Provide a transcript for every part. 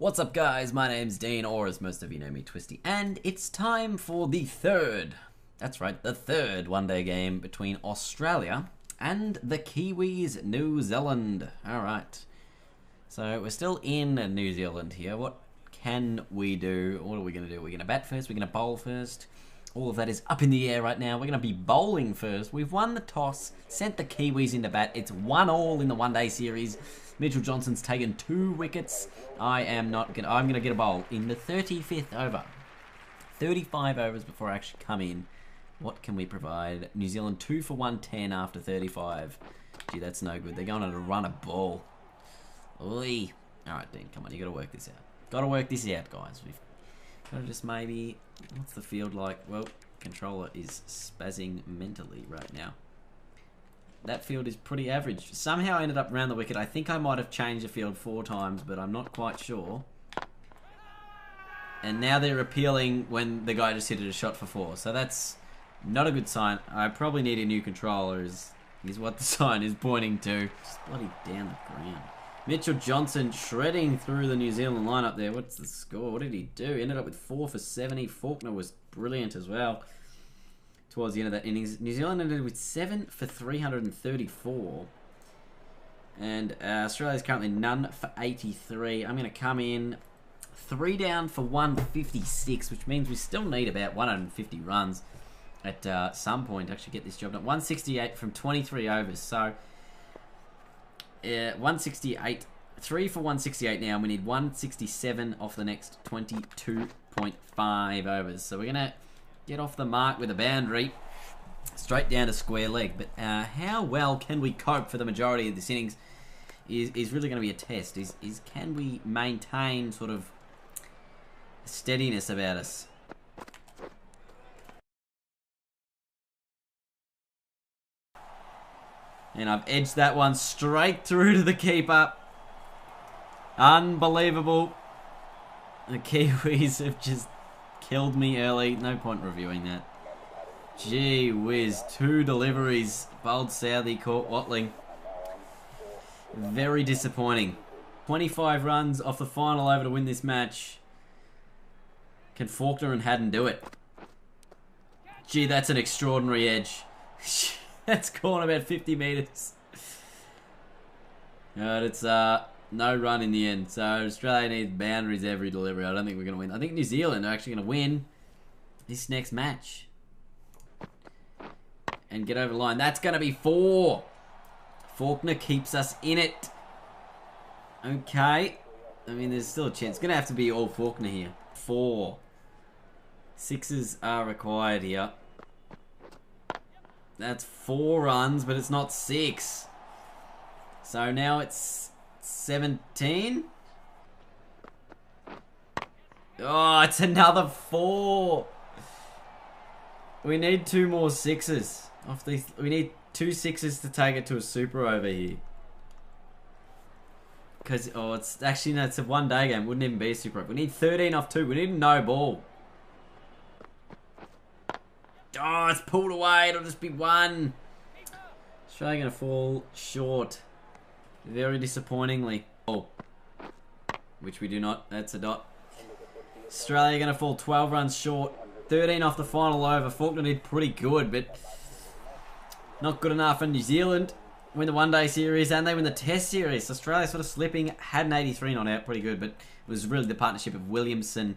What's up guys, my name's Dean, or as most of you know me, Twisty, and it's time for the third one-day game between Australia and the Kiwis, New Zealand. Alright, so we're still in New Zealand here. What can we do? What are we going to do? We're going to bat first, we're going to bowl first. All of that is up in the air right now. We're going to be bowling first. We've won the toss, sent the Kiwis into bat. It's 1-1 in the one-day series. Mitchell Johnson's taken 2 wickets. I'm going to get a bowl in the 35th over. 35 overs before I actually come in. What can we provide? New Zealand 2 for 110 after 35. Gee, that's no good. They're going on a run of ball. Oi. Alright, Dean, come on. You got to work this out. Got to work this out, guys. We've got to just maybe... What's the field like? Well, controller is spazzing mentally right now. That field is pretty average. Somehow I ended up around the wicket. I think I might have changed the field 4 times, but I'm not quite sure. And now they're appealing when the guy just hit it a shot for 4. So that's not a good sign. I probably need a new controller is what the sign is pointing to. Just bloody down the ground. Mitchell Johnson shredding through the New Zealand lineup there. What's the score? What did he do? Ended up with 4 for 70. Faulkner was brilliant as well. Towards the end of that innings, New Zealand ended with 7 for 334. And Australia's currently none for 83. I'm going to come in 3 down for 156, which means we still need about 150 runs at some point to actually get this job done. 168 from 23 overs. So 168, 3 for 168 now. We need 167 off the next 22.5 overs. So we're going to get off the mark with a boundary straight down to square leg. But how well can we cope for the majority of this innings is really going to be a test. Is can we maintain sort of steadiness about us? And I've edged that one straight through to the keeper. Unbelievable. The Kiwis have just killed me early. No point reviewing that. Gee whiz. 2 deliveries. Bowled Southey, caught Watling. Very disappointing. 25 runs off the final over to win this match. Can Faulkner and Haddon do it? Gee, that's an extraordinary edge. That's gone about 50 metres. But it's no run in the end. So Australia needs boundaries every delivery. I don't think we're going to win. I think New Zealand are actually going to win this next match. And get over the line. That's going to be 4. Faulkner keeps us in it. Okay. I mean, there's still a chance. It's going to have to be all Faulkner here. 4. 6s are required here. That's 4 runs, but it's not 6. So now it's 17. Oh, it's another 4. We need 2 more 6s. Off these, we need 2 6s to take it to a super over here. Because, oh, it's actually, no, it's a one-day game. Wouldn't even be a super over. We need 13 off 2. We need no ball. Oh, it's pulled away. It'll just be 1. Australia going to fall short. Very disappointingly. Oh. Which we do not. That's a dot. Australia going to fall 12 runs short. 13 off the final over. Faulkner did pretty good, but not good enough. And New Zealand win the one-day series and they win the test series. Australia sort of slipping. Had an 83 not out. Pretty good, but it was really the partnership of Williamson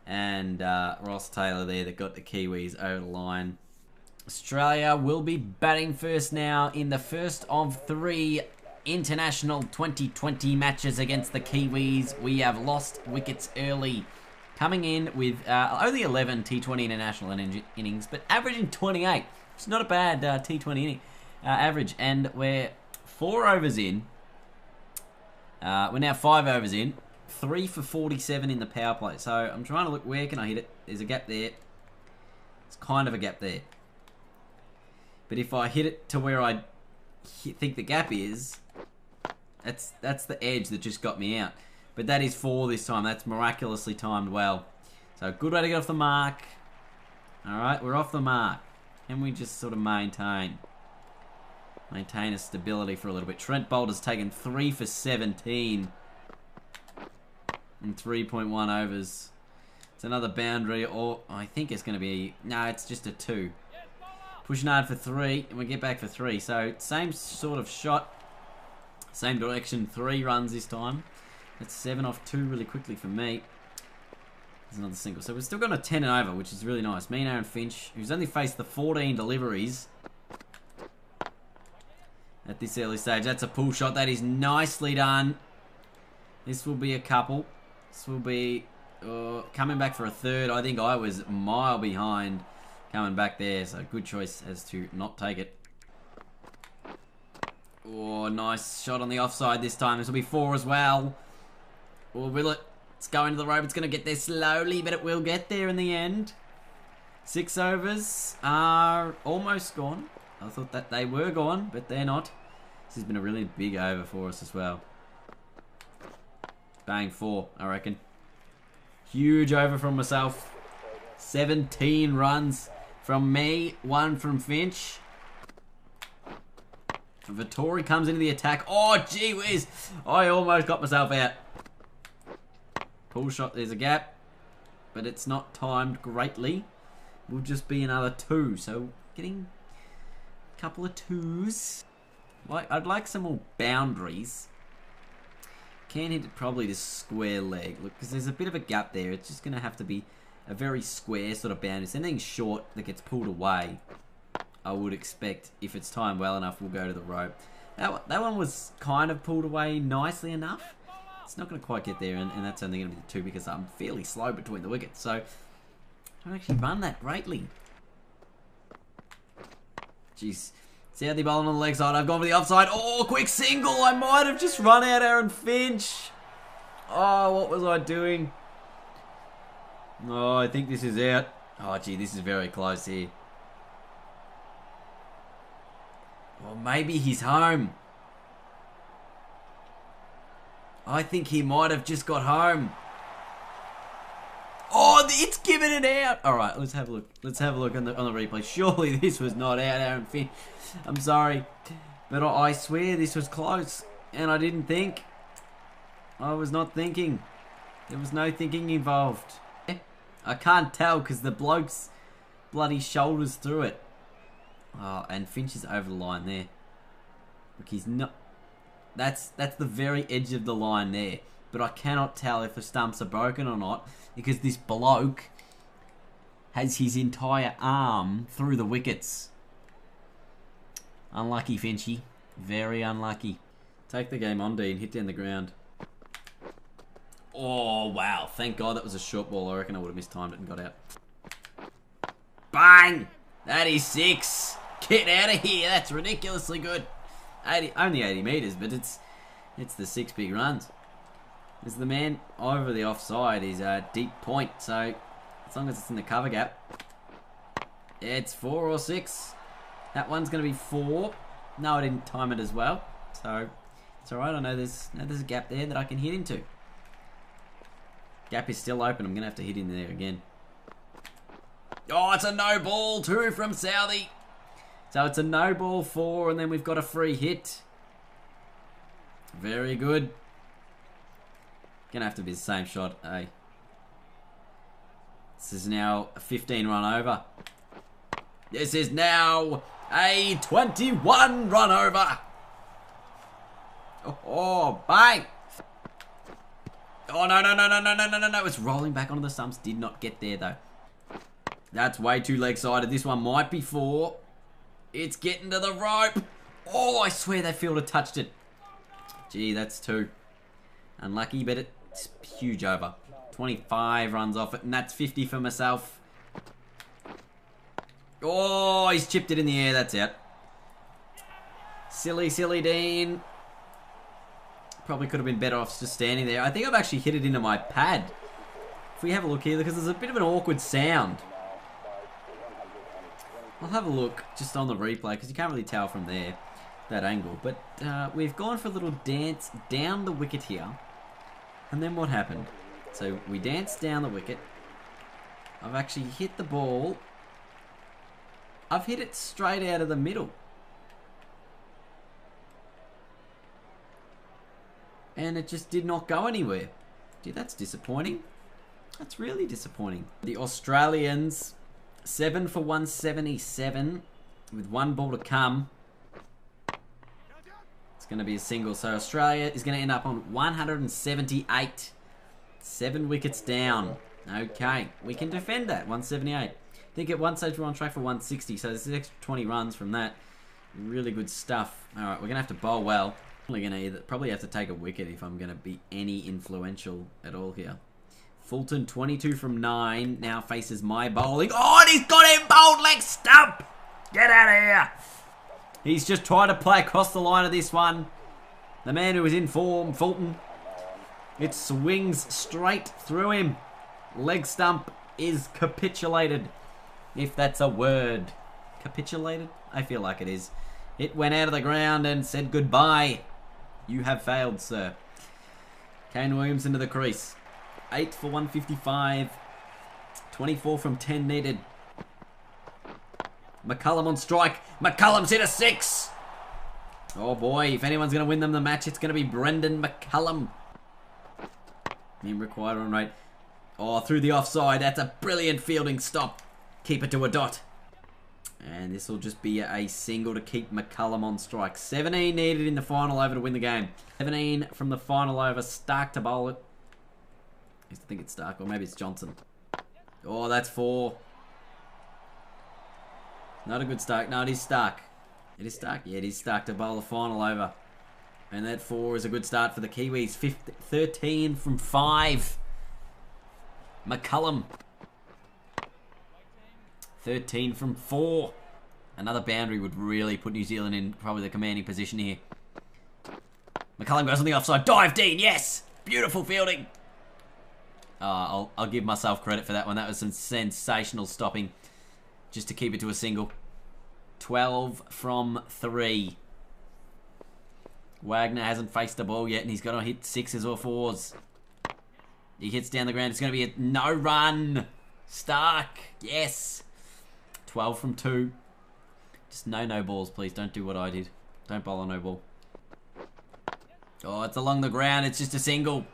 and Ross Taylor there that got the Kiwis over the line. Australia will be batting first now in the first of 3 international 2020 matches against the Kiwis. We have lost wickets early, coming in with only 11 T20 international innings, but averaging 28. It's not a bad T20 inning average, and we're 4 overs in. We're now 5 overs in. 3 for 47 in the power play. So I'm trying to look, where can I hit it? There's a gap there. It's kind of a gap there. But if I hit it to where I think the gap is, that's the edge that just got me out. But that is 4 this time. That's miraculously timed well. So good way to get off the mark. Alright, we're off the mark. Can we just sort of maintain a stability for a little bit? Trent Bolter's taken 3 for 17. in 3.1 overs. It's another boundary, or I think it's going to be... No, it's just a 2. Pushing hard for 3, and we get back for 3. So, same sort of shot. Same direction, 3 runs this time. That's 7 off 2 really quickly for me. There's another single. So, we've still got a 10 and over, which is really nice. Me and Aaron Finch, who's only faced the 14 deliveries at this early stage. That's a pull shot. That is nicely done. This will be a couple. This will be coming back for a third. I think I was a mile behind coming back there. So good choice as to not take it. Oh, nice shot on the offside this time. This will be 4 as well. Or will it? It's going to the rope. It's going to get there slowly, but it will get there in the end. 6 overs are almost gone. I thought that they were gone, but they're not. This has been a really big over for us as well. Bang, 4, I reckon. Huge over from myself. 17 runs from me, 1 from Finch. Vittori comes into the attack. Oh, gee whiz. I almost got myself out. Pull shot, there's a gap. But it's not timed greatly. Will just be another 2. So, getting a couple of 2s. I'd like some more boundaries. Can hit it probably the square leg. Look, because there's a bit of a gap there. It's just going to have to be a very square sort of boundary. So anything short that gets pulled away, I would expect, if it's timed well enough, will go to the rope. That one was kind of pulled away nicely enough. It's not going to quite get there, and that's only going to be the 2 because I'm fairly slow between the wickets. So, I don't actually run that greatly. Jeez. See how they bowling on the leg side. I've gone for the offside. Oh, quick single. I might have just run out Aaron Finch. Oh, what was I doing? Oh, I think this is out. Oh, gee, this is very close here. Well, maybe he's home. I think he might have just got home. Oh, it's giving it out. All right, let's have a look. Let's have a look on the replay. Surely this was not out, Aaron Finch. I'm sorry, but I swear this was close, and I didn't think. I was not thinking. There was no thinking involved. I can't tell because the bloke's bloody shoulders through it. Oh, and Finch is over the line there. Look, he's not. That's the very edge of the line there. But I cannot tell if the stumps are broken or not because this bloke has his entire arm through the wickets. Unlucky, Finchy. Very unlucky. Take the game on, Dean. Hit down the ground. Oh, wow. Thank God that was a short ball. I reckon I would have mistimed it and got out. Bang! That is 6. Get out of here. That's ridiculously good. Only 80 metres, but it's the 6 big runs. As the man over the offside is a deep point, so as long as it's in the cover gap, it's 4 or 6. That one's going to be 4. No, I didn't time it as well, so it's alright. I know there's a gap there that I can hit into. Gap is still open. I'm going to have to hit in there again. Oh, it's a no ball. 2 from Southey. So it's a no ball 4, and then we've got a free hit. Very good. Gonna have to be the same shot, eh? This is now a 15 run over. This is now a 21 run over. Oh, bang! Oh, no. It's rolling back onto the stumps. Did not get there, though. That's way too leg-sided. This one might be 4. It's getting to the rope. Oh, I swear that fielder touched it. Gee, that's 2. Unlucky, but it's huge over. 25 runs off it, and that's 50 for myself. Oh, he's chipped it in the air. That's out. Silly Dean. Probably could have been better off just standing there. I think I've actually hit it into my pad. If we have a look here, because there's a bit of an awkward sound. I'll have a look just on the replay, because you can't really tell from there, that angle. But we've gone for a little dance down the wicket here. And then what happened? So we danced down the wicket. I've actually hit the ball. I've hit it straight out of the middle. And it just did not go anywhere. Gee, that's disappointing. That's really disappointing. The Australians, 7 for 177 with 1 ball to come. It's going to be a single. So Australia is going to end up on 178. 7 wickets down. Okay, we can defend that. 178. I think at one stage we're on track for 160. So there's an extra 20 runs from that. Really good stuff. All right, we're going to have to bowl well. Probably going to probably have to take a wicket if I'm going to be any influential at all here. Fulton, 22 from 9, now faces my bowling. Oh, and he's got him bowled leg stump! Get out of here! He's just trying to play across the line of this one. The man who is in form, Fulton. It swings straight through him. Leg stump is capitulated, if that's a word. Capitulated? I feel like it is. It went out of the ground and said goodbye. You have failed, sir. Kane Williams into the crease. 8 for 155. 24 from 10 needed. McCullum on strike. McCullum's hit a 6. Oh boy, if anyone's going to win them the match, it's going to be Brendan McCullum. Mean required on rate. Oh, through the offside. That's a brilliant fielding stop. Keep it to a dot. And this will just be a single to keep McCullum on strike. 17 needed in the final over to win the game. 17 from the final over. Stark to bowl it. I used to think it's Stark, or maybe it's Johnson. Oh, that's 4. Not a good Stark. No, it is Stark. It is Stark. Yeah, it is Stark to bowl the final over. And that 4 is a good start for the Kiwis. 13 from 5. McCullum. 13 from 4. Another boundary would really put New Zealand in probably the commanding position here. McCullum goes on the offside. Dive, Dean, yes! Beautiful fielding. I'll give myself credit for that one. That was some sensational stopping just to keep it to a single. 12 from 3. Wagner hasn't faced the ball yet, and he's got to hit 6s or 4s. He hits down the ground. It's going to be a no run. Stark, yes. 12 from 2. Just no balls, please. Don't do what I did. Don't bowl a no ball. Oh, it's along the ground. It's just a single.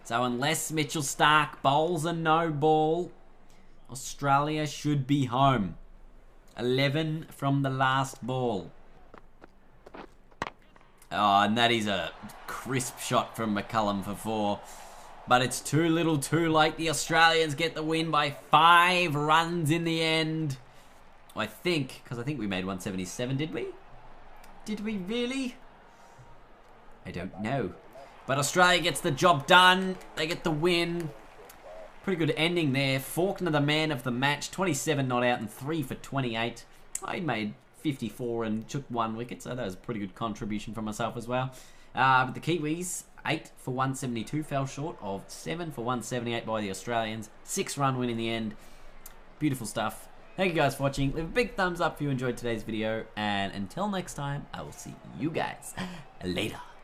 So unless Mitchell Stark bowls a no ball, Australia should be home. 11 from the last ball. Oh, and that is a crisp shot from McCullum for 4. But it's too little too late. The Australians get the win by 5 runs in the end. I think, because I think we made 177, did we? Did we really? I don't know. But Australia gets the job done. They get the win. Pretty good ending there. Faulkner, the man of the match. 27 not out and 3 for 28. I made 54 and took 1 wicket, so that was a pretty good contribution from myself as well. But the Kiwis, 8 for 172, fell short of 7 for 178 by the Australians. 6-run win in the end. Beautiful stuff. Thank you guys for watching. Leave a big thumbs up if you enjoyed today's video. And until next time, I will see you guys later.